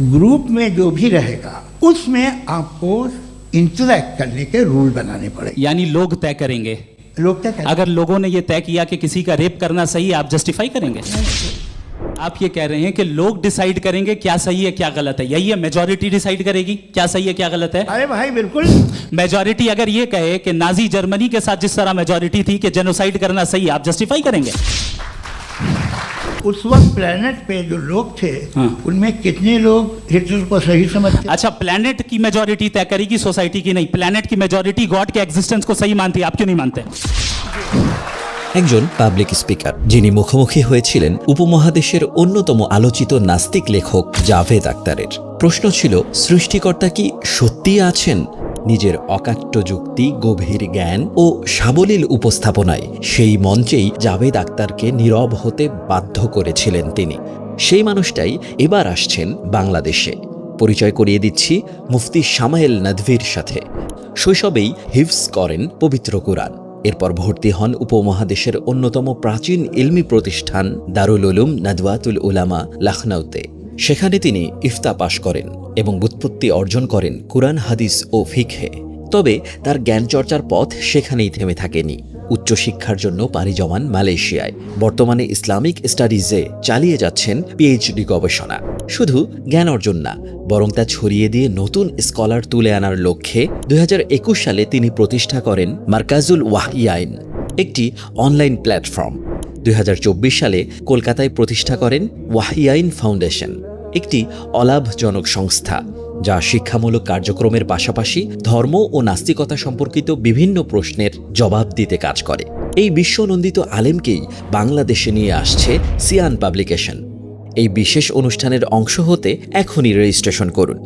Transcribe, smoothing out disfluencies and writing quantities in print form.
Group में जो भी रहेगा उसमें आपको इंटरैक्ट करने के रूल बनाने पड़ेंगे। यानी लोग तय करेंगे। लोग क्या कहते अगर लोगों ने ये तय किया कि किसी का रेप करना सही है, आप जस्टिफाई करेंगे? आप ये कह रहे हैं कि लोग डिसाइड करेंगे क्या सही है क्या गलत है, यही है? मेजॉरिटी डिसाइड करेगी क्या सही है क्या गलत है? अरे भाई बिल्कुल। मेजॉरिटी अगर ये कहे कि नाजी जर्मनी के साथ जिस तरह मेजॉरिटी थी कि जेनोसाइड करना सही है, आप जस्टिफाई करेंगे? उस वक्त प्लेनेट पे जो लोग थे उनमें कितने लोग हिटलर को सही समझते? अच्छा, प्लेनेट की मेजॉरिटी तय करेगी, सोसाइटी की नहीं। प्लेनेट की मेजॉरिटी गॉड के एग्जिस्टेंस को सही मानती है, आप क्यों नहीं मानते? একজন পাবলিক স্পিকার যিনি মুখোমুখি হয়েছিলেন উপমহাদেশের অন্যতম আলোচিত নাস্তিক লেখক জাভেদ আখতারের। প্রশ্ন ছিল, সৃষ্টিকর্তা কি সত্যিই আছেন? নিজের অকাট্য যুক্তি, গভীর জ্ঞান ও সাবলীল উপস্থাপনায় সেই মঞ্চেই জাভেদ আখতারকে নীরব হতে বাধ্য করেছিলেন তিনি। সেই মানুষটাই এবার আসছেন বাংলাদেশে। পরিচয় করিয়ে দিচ্ছি মুফতি শামায়েল নদভীর সাথে। শৈশবেই হিফজ করেন পবিত্র কুরআন। এরপর ভর্তি হন উপমহাদেশের অন্যতম প্রাচীন ইলমি প্রতিষ্ঠান দারুল উলুম নাদওয়াতুল উলামা লখনউতে। সেখানে তিনি ইফতা পাশ করেন এবং ব্যুৎপত্তি অর্জন করেন কুরআন, হাদিস ও ফিকহে। তবে তার জ্ঞানচর্চার পথ সেখানেই থেমে থাকেনি। উচ্চশিক্ষার জন্য পাড়ি জমান মালয়েশিয়ায়। বর্তমানে ইসলামিক স্টাডিজে চালিয়ে যাচ্ছেন পিএইচডি গবেষণা। শুধু জ্ঞান অর্জন না, বরং তা ছড়িয়ে দিয়ে নতুন স্কলার তুলে আনার লক্ষ্যে 2021 সালে তিনি প্রতিষ্ঠা করেন মারকাজুল ওয়াহিয়াইন, একটি অনলাইন প্ল্যাটফর্ম। 2024 সালে কলকাতায় প্রতিষ্ঠা করেন ওয়াহিয়াইন ফাউন্ডেশন, একটি অলাভজনক সংস্থা যা শিক্ষামূলক কার্যক্রমের পাশাপাশি ধর্ম ও নাস্তিকতা সম্পর্কিত বিভিন্ন প্রশ্নের জবাব দিতে কাজ করে। এই বিশ্বনন্দিত আলেমকেই বাংলাদেশে নিয়ে আসছে সিয়ান পাবলিকেশন। এই বিশেষ অনুষ্ঠানের অংশ হতে এখনই রেজিস্ট্রেশন করুন।